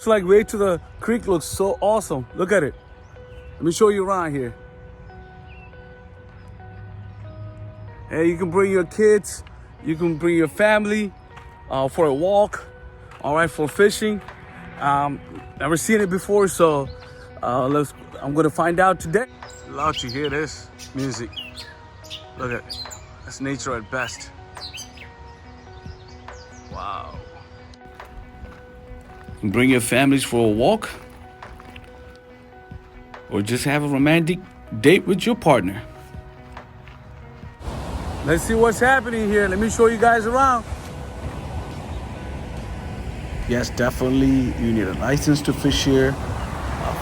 It's like way to the creek looks so awesome. Look at it. Let me show you around here. Hey, you can bring your kids, you can bring your family for a walk, all right, for fishing. Never seen it before, so I'm gonna find out today. Love to hear this music. Look at it. That's nature at best. Wow. You can bring your families for a walk or just have a romantic date with your partner. Let's see what's happening here. Let me show you guys around. Yes, definitely you need a license to fish here.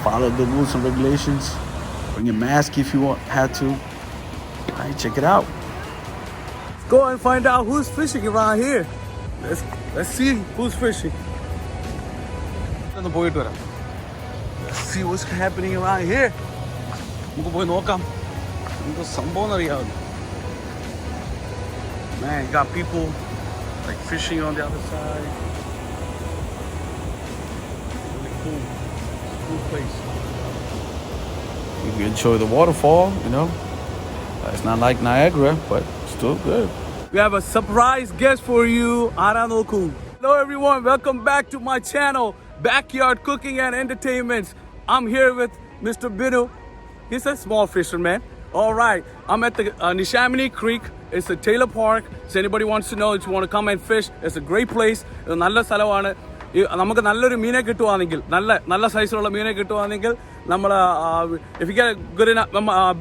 Follow the rules and regulations. Bring a mask if you had to. All right, check it out. Let's go and find out who's fishing around here. Let's see who's fishing. Let's see what's happening around here. Man, you got people like fishing on the other side. Really cool place. You can enjoy the waterfall, you know. It's not like Niagara, but still good. We have a surprise guest for you, Aranoku. Hello everyone, welcome back to my channel, Backyard Cooking and Entertainments. I'm here with Mr. Binu. He's a small fisherman. All right, I'm at the Neshaminy Creek. It's a Taylor Park. So anybody wants to know if you want to come and fish, it's a great place. നല്ല സ്ഥലമാണ്. നമുക്ക് നല്ലൊരു മീനെ കിട്ടുവാണെങ്കിൽ നല്ല സൈസിലുള്ള മീനെ കിട്ടുവാണെങ്കിൽ നമ്മൾ if you get a good enough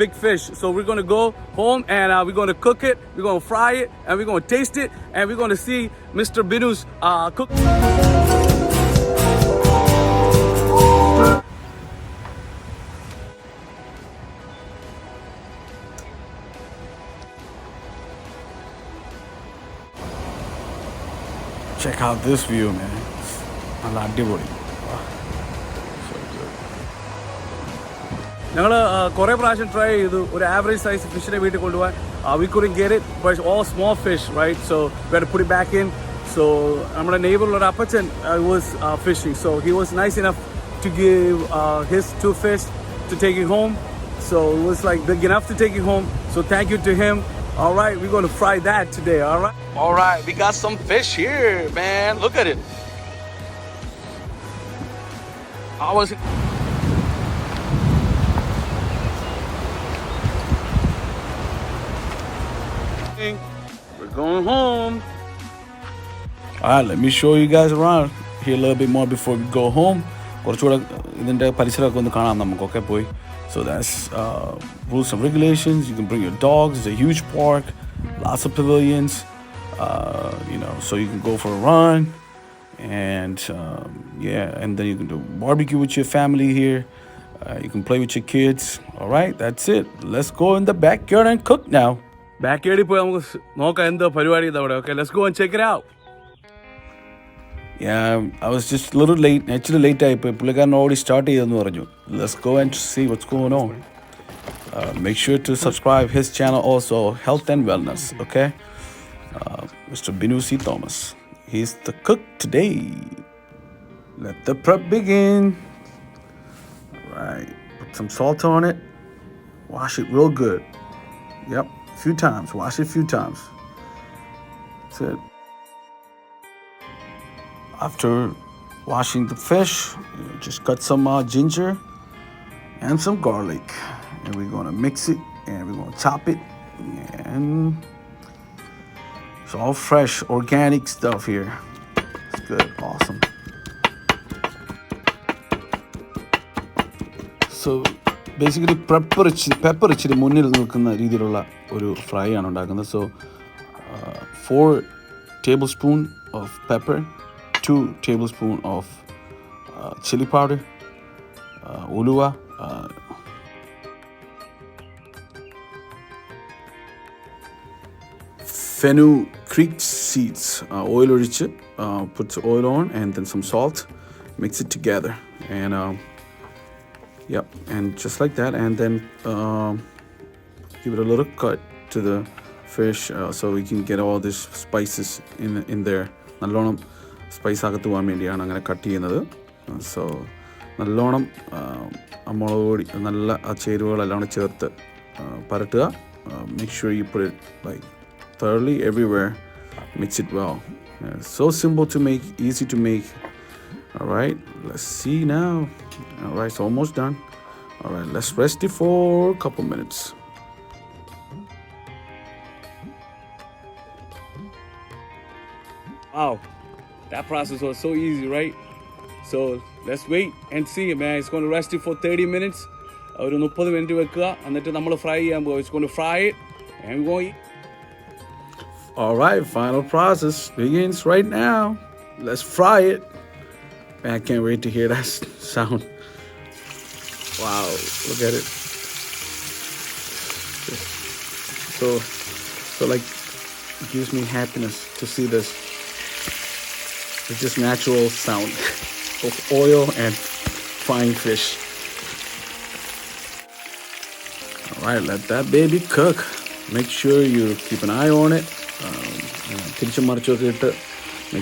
big fish, so we're going to go home and we're going to cook it, we're going to fry it, and we're going to taste it, and we're going to see Mr. Binu's cook. Check out this view, man. നല്ല അടിപൊളി. ഞങ്ങൾ കുറേ പ്രാവശ്യം try ചെയ്തു ഒരു average size ഫിഷിനെ വീട്ടിൽ കൊണ്ടുപോകാൻ. We couldn't get it, but it's all small fish, right? So we had to put it back in. So നമ്മുടെ നെയ്ബറിലുള്ള അപ്പച്ചൻ was fishing, so he was nice enough to give his 2 fish to take it home. So it was like big enough to take it home. So thank you to him. All right, we're going to fry that today, all right? All right, we got some fish here, man. Look at it. How was it? We're going home. All right, let me show you guys around here a little bit more before we go home. So that's rules and regulations. You can bring your dogs. It's a huge park, lots of pavilions, you know, so you can go for a run. And and then you can do barbecue with your family here. You can play with your kids. All right, that's it. Let's go in the backyard and cook now. Backyard, okay, let's go and check it out. Yeah, I was just a little late. Actually, late type. Already started. Let's go and see what's going on. Make sure to subscribe his channel also, Health and Wellness. Okay, Mr. Binu C. Thomas. He's the cook today. Let the prep begin. All right, put some salt on it. Wash it real good. Yep, a few times. Wash it a few times. That's it. After washing the fish, just cut some ginger and some garlic. And we're going to mix it and we're going to chop it. And it's all fresh, organic stuff here. It's good, awesome. So basically pepper ഇച്ചിരി മുന്നിൽ നിൽക്കുന്ന രീതിയിലുള്ള ഒരു fry ആണ് ഉണ്ടാക്കുന്നത്. So 4 tablespoons of pepper, 2 tablespoons of chili powder, ulua, fenugreek seeds, oil rich, put oil on and then some salt, mix it together and yep, and just like that, and then give it a little cut to the fish so we can get all these spices in there. നല്ലോണം spice ആകത്ത് പോകാൻ വേണ്ടിയാണ് അങ്ങനെ cut ചെയ്യുന്നത്. So നല്ലോണം മുളക് പൊടി നല്ല ആ ചേരുവകളെല്ലാം കൂടെ ചേർത്ത് പരട്ടുക. Make sure you put it like thoroughly everywhere. Mix it well. So simple to make, easy to make. All right, let's see now. All right, it's almost done. All right, let's rest it for a couple minutes. Wow, that process was so easy, right? So let's wait and see, man. It's going to rest it for 30 minutes. ഒരു 30 minute വെക്കുക, എന്നിട്ട് നമ്മൾ fry ചെയ്യാൻ പോകും. It's going to fry it and go eat. All right, final process begins right now. Let's fry it. Man, I can't wait to hear that sound. Wow, look at it. So like, it gives me happiness to see this. It's just natural sound of oil and frying fish. All right, let that baby cook. Make sure you keep an eye on it. Make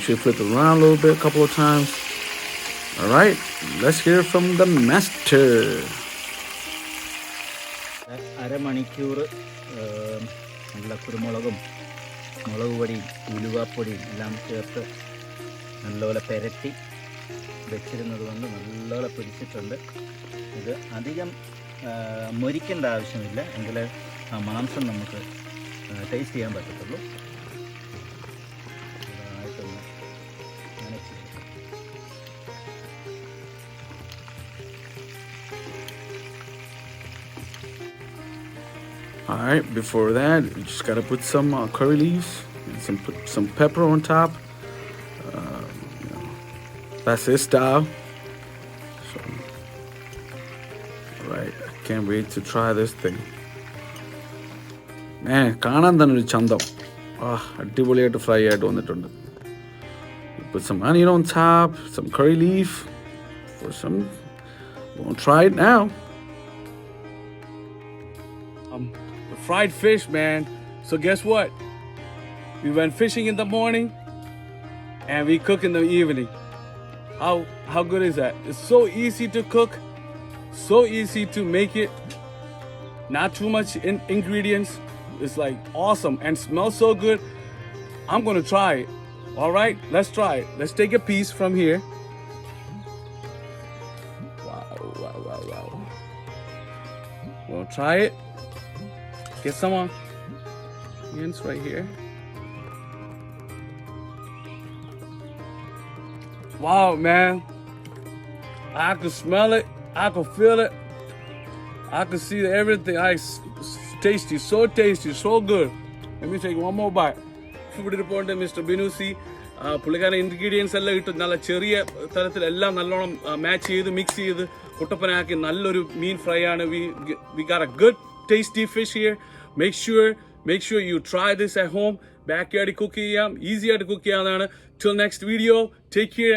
sure you flip it around a little bit, a couple of times. All right, let's hear from the master. അരമണിക്കൂർ നല്ല കുരുമുളകും മുളക് പൊടിയും ഉലുവാപ്പൊടിയും എല്ലാം ചേർത്ത് നല്ലപോലെ പെരട്ടി വെച്ചിരുന്നത് കൊണ്ട് നല്ലപോലെ പിടിച്ചിട്ടുണ്ട്. ഇത് അധികം മൊരിക്കേണ്ട ആവശ്യമില്ല, എങ്കിൽ ആ മാംസം നമുക്ക് ടേസ്റ്റ് ചെയ്യാൻ പറ്റത്തുള്ളൂ. ഇതായിട്ടൊന്ന് നനച്ച് All right, before that, you just gotta put some curry leaves and put some pepper on top. That's his style. So, all right, I can't wait to try this thing. Man, കാണാൻ തന്നെ ഒരു ചന്തം. അടിപൊളിയായിട്ട് fry ആയിട്ട് വന്നിട്ടുണ്ട്. Put some onion on top, some curry leaf, or some. We're gonna try it now. Fried fish, man. So guess what? We went fishing in the morning and we cook in the evening. How good is that? It's so easy to cook, so easy to make it. Not too much ingredients. It's like awesome and smells so good. I'm gonna try it. All right, let's try it. Let's take a piece from here. Wow. We'll try it. Get some onions right here. Wow, man. I can smell it. I can feel it. I can see everything. Tasty, so good. Let me take one more bite. Food report Mr. Binusi. പുള്ളിക്കാരൻ ingredients എല്ലാം ഇട്ട് നല്ല ചെറിയ തരത്തിലെല്ലാം നല്ലോണം match ചെയ്ത് mix ചെയ്ത് കുട്ടപ്പനാക്കി നല്ലൊരു മീൻ fry ആണ്. We got a good tasty fish here. Make sure you try this at home. Backyard cook ചെയ്യാം, easy ആയിട്ട് cook ചെയ്യാവുന്നതാണ്. Till next video, take care.